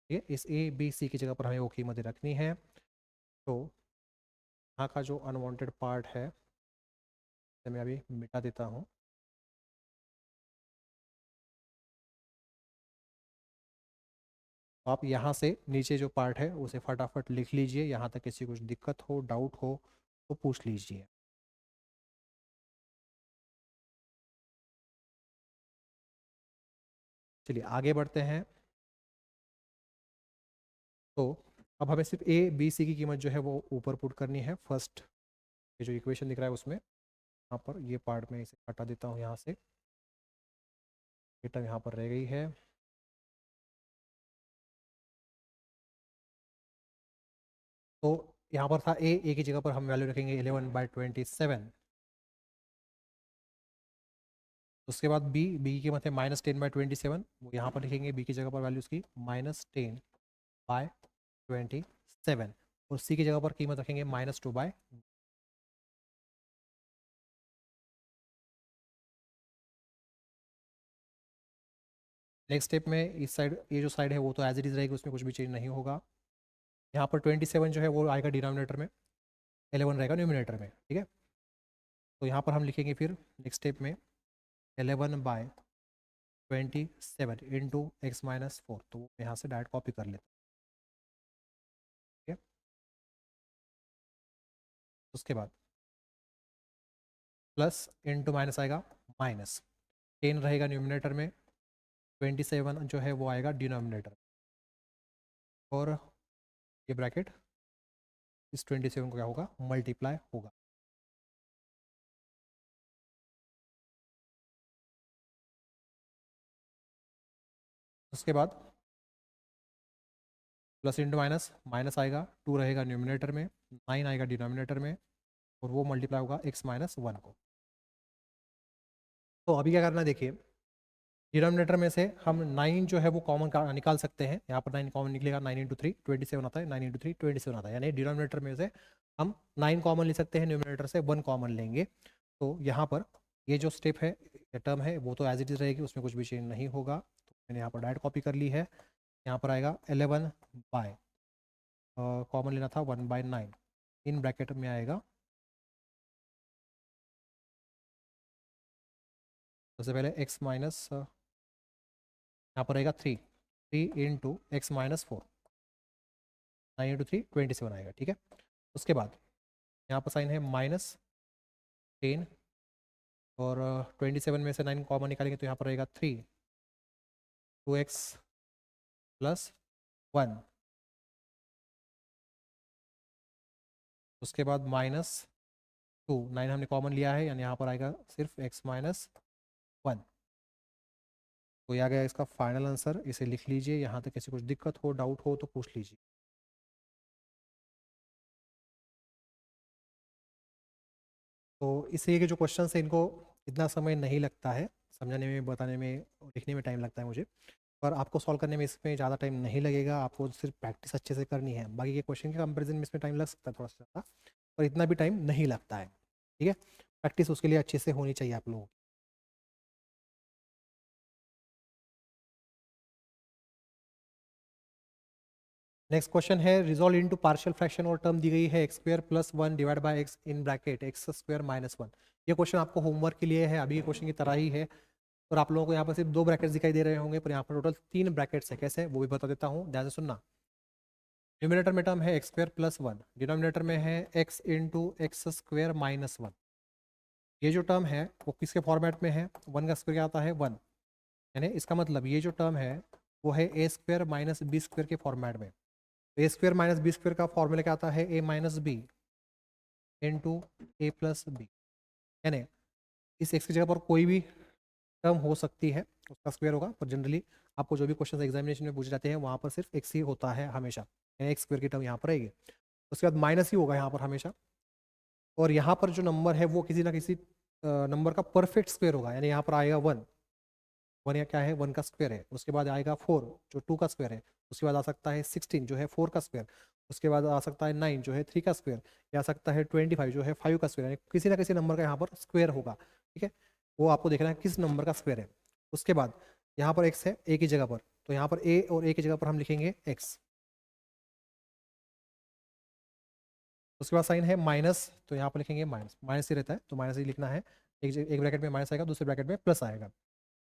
[SPEAKER 1] ठीक है, इस ए बी सी की जगह पर हमें वो कीमतें रखनी है। तो यहाँ का जो अनवांटेड पार्ट है इसे मैं अभी मिटा देता हूँ। आप यहाँ से नीचे जो पार्ट है उसे फटाफट लिख लीजिए, यहाँ तक किसी कुछ दिक्कत हो डाउट हो तो पूछ लीजिए। चलिए आगे बढ़ते हैं। तो अब हमें सिर्फ ए बी सी की कीमत जो है वो ऊपर पुट करनी है फर्स्ट। ये जो इक्वेशन दिख रहा है उसमें यहाँ पर ये पार्ट में इसे हटा देता हूँ यहाँ से, ये टर्म यहाँ पर रह गई है। तो यहाँ पर था ए की जगह पर हम वैल्यू रखेंगे 11/27। उसके बाद बी की कीमत है -10/27, वो यहाँ पर लिखेंगे बी की जगह पर वैल्यू उसकी -10/27। और सी की जगह पर कीमत रखेंगे -2/। नेक्स्ट स्टेप में इस साइड ये जो साइड है वो तो एज इट इज़ रहेगी, उसमें कुछ भी चेंज नहीं होगा। यहाँ पर 27 जो है वो आएगा डिनोमिनेटर में, 11 रहेगा न्यूमिनेटर में। ठीक है, तो यहाँ पर हम लिखेंगे फिर नेक्स्ट स्टेप में 11/27 इंटू x-4, तो यहाँ से डायरेक्ट कॉपी कर लेते हैं। ठीक है, उसके बाद प्लस इंटू माइनस आएगा माइनस, 10 रहेगा न्यूमिनेटर में, 27 जो है वो आएगा डिनोमिनेटर, और ये ब्रैकेट इस 27 को क्या होगा मल्टीप्लाई होगा। उसके बाद प्लस इंटू माइनस, माइनस आएगा, 2 रहेगा न्यूमिनेटर में, 9 आएगा डिनोमिनेटर में, और वो मल्टीप्लाई होगा x-1 को। तो अभी क्या करना है देखिए, डिनोमिनेटर में से हम 9 जो है वो कॉमन निकाल सकते हैं। यहाँ पर 9 कॉमन निकलेगा, 9 इंटू 3 27 आता है, 9 इंटू 3 27 आता है, यानी डिनोमिनेटर में से हम 9 कॉमन ले सकते हैं, न्यूमिनेटर से 1 कॉमन लेंगे। तो यहाँ पर ये जो स्टेप है ये टर्म है वो तो एज इट इज़ रहेगी, उसमें कुछ भी चेंज नहीं होगा। तो मैंने यहाँ पर डायरेक्ट कॉपी कर ली है। यहाँ पर आएगा 11 बाय, कॉमन लेना था 1/9, इन ब्रैकेट में आएगा सबसे पहले x- यहाँ पर आएगा 3 इंटू x-4, 9 इंटू 3 27 आएगा। ठीक है, उसके बाद यहाँ पर साइन है -10, और 27 में से 9 कॉमन निकालेंगे तो यहाँ पर रहेगा 3, 2x + 1, उसके बाद -2, 9 हमने कॉमन लिया है, यानी यहाँ पर आएगा सिर्फ x-1। तो ये आ गया इसका फाइनल आंसर, इसे लिख लीजिए। यहाँ तक किसी कुछ दिक्कत हो डाउट हो तो पूछ लीजिए। तो इस तरीके के जो क्वेश्चन है इनको इतना समय नहीं लगता है, समझाने में, बताने में, लिखने में टाइम लगता है मुझे, पर आपको सॉल्व करने में इसमें ज़्यादा टाइम नहीं लगेगा। आपको सिर्फ प्रैक्टिस अच्छे से करनी है। बाकी के क्वेश्चन के कंपेरिजन में इसमें टाइम लग सकता है थोड़ा सा ज़्यादा, पर इतना भी टाइम नहीं लगता है। ठीक है, प्रैक्टिस उसके लिए अच्छे से होनी चाहिए आप लोगों की। नेक्स्ट क्वेश्चन है रिजॉल्व इनटू पार्शियल फ्रैक्शन और टर्म दी गई है x square plus one divide by x in bracket x square minus one. ये क्वेश्चन आपको होमवर्क के लिए है, अभी के क्वेश्चन की तरह ही है। और आप लोगों को यहाँ पर सिर्फ 2 ब्रैकेट्स दिखाई दे रहे होंगे, पर यहाँ पर टोटल 3 ब्रैकेट्स है। कैसे वो भी बता देता हूँ, ध्यान से सुनना। न्यूमिनेटर में टर्म है x square plus one, denominator में है x into x square minus one. ये जो टर्म है वो किसके फॉर्मेट में है, वन का स्क्वायर क्या आता है, वन। यानी इसका मतलब ये जो टर्म है वो है ए स्क्वायर माइनस बी स्क्वायर के फॉर्मेट में। ए स्क्वायर माइनस बी स्क्वायर का फॉर्मूला क्या आता है, ए माइनस बी इंटू ए प्लस बी। यानी इस एक्स की जगह पर कोई भी टर्म हो सकती है, उसका स्क्वायर होगा, पर जनरली आपको जो भी क्वेश्चन एग्जामिनेशन में पूछे जाते हैं वहाँ पर सिर्फ एक्स ही होता है हमेशा, यानी एक्स स्क्वायर की टर्म यहाँ पर आएगी। उसके बाद माइनस ही होगा यहाँ पर हमेशा, और यहाँ पर जो नंबर है वो किसी ना किसी नंबर का परफेक्ट स्क्वायर होगा। यानी यहाँ पर आएगा वन, वन या क्या है, वन का स्क्वायर है। उसके बाद आएगा फोर जो टू का स्क्वायर है। उसके बाद आ सकता है 16 जो है फोर का स्क्वायर। उसके बाद आ सकता है 9 जो है थ्री का स्क्वायर। या आ सकता है 25 जो है फाइव का स्क्वायर। यानी किसी ना किसी नंबर का यहाँ पर स्क्वायर होगा। ठीक है, वो आपको देखना है किस नंबर का स्क्वायर है। उसके बाद यहाँ पर एक्स है ए की जगह पर, तो यहाँ पर ए और ए की जगह पर हम लिखेंगे एक्स। उसके बाद साइन है माइनस, तो यहाँ पर लिखेंगे माइनस, माइनस ही रहता है तो माइनस ही लिखना है। एक ब्रैकेट में माइनस आएगा, दूसरे ब्रैकेट में प्लस आएगा।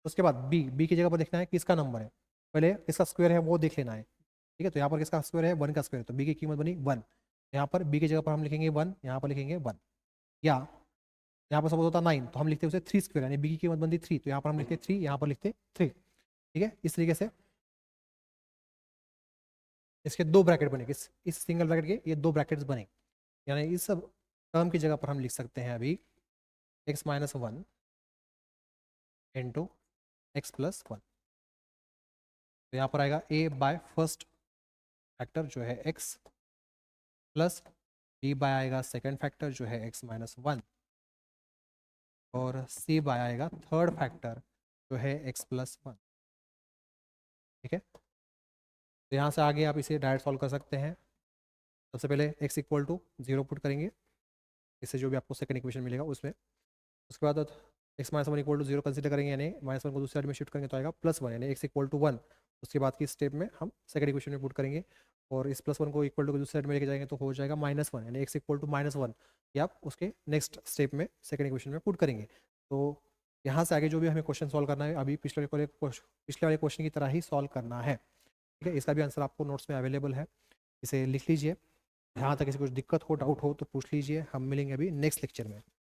[SPEAKER 1] उसके बाद बी, बी की जगह पर देखना है किसका नंबर है, पहले किसका स्क्वायर है वो देख लेना है। ठीक है, तो यहाँ पर किसका स्क्वायर है, वन का स्क्वायर, तो बी की कीमत बनी वन। यहाँ पर बी की जगह पर हम लिखेंगे वन, यहाँ पर लिखेंगे वन। या यहाँ पर सपोज होता नाइन, तो हम लिखते हैं उसे थ्री स्क्वायर, यानी बी की कीमत बनती थ्री, तो यहाँ पर हम लिखते थ्री, यहाँ पर लिखते थ्री। ठीक है, इस तरीके से इसके दो ब्रैकेट बने, इस सिंगल ब्रैकेट के ये दो ब्रैकेट्स बने। यानी इस सब टर्म की जगह पर हम लिख सकते हैं अभी x minus one into x plus one. तो यहाँ पर आएगा ए बाय फर्स्ट फैक्टर जो है एक्स, प्लस बी बाय आएगा सेकेंड फैक्टर जो है एक्स माइनस वन, और सी बाय आएगा थर्ड फैक्टर जो है एक्स प्लस वन। ठीक है, तो यहाँ से आगे आप इसे डायरेक्ट सॉल्व कर सकते हैं। सबसे पहले x equal to zero put करेंगे, इससे जो भी आपको सेकंड इक्वेशन मिलेगा उसमें। उसके बाद x minus one equal to zero consider करेंगे, यानी माइनस वन को दूसरे साइड में शिफ्ट करेंगे तो आएगा प्लस वन, यानी एक्स इक्वल टू वन। उसके बाद की स्टेप में हम सेकंड इक्वेशन में पुट करेंगे, और इस प्लस वन को इक्वल टू दूसरे साइड में लेके जाएंगे तो हो जाएगा माइनस वन, यानी x equal to minus one. ये आप उसके नेक्स्ट स्टेप में सेकंड इक्वेशन में पुट करेंगे। तो यहाँ से आगे जो भी हमें क्वेश्चन सॉल्व करना है अभी पिछले वाले क्वेश्चन की तरह ही सॉल्व करना है। ठीक है, इसका भी आंसर आपको नोट्स में अवेलेबल है, इसे लिख लीजिए। यहाँ तक किसी कुछ दिक्कत हो, डाउट हो तो पूछ लीजिए। हम मिलेंगे अभी नेक्स्ट लेक्चर में।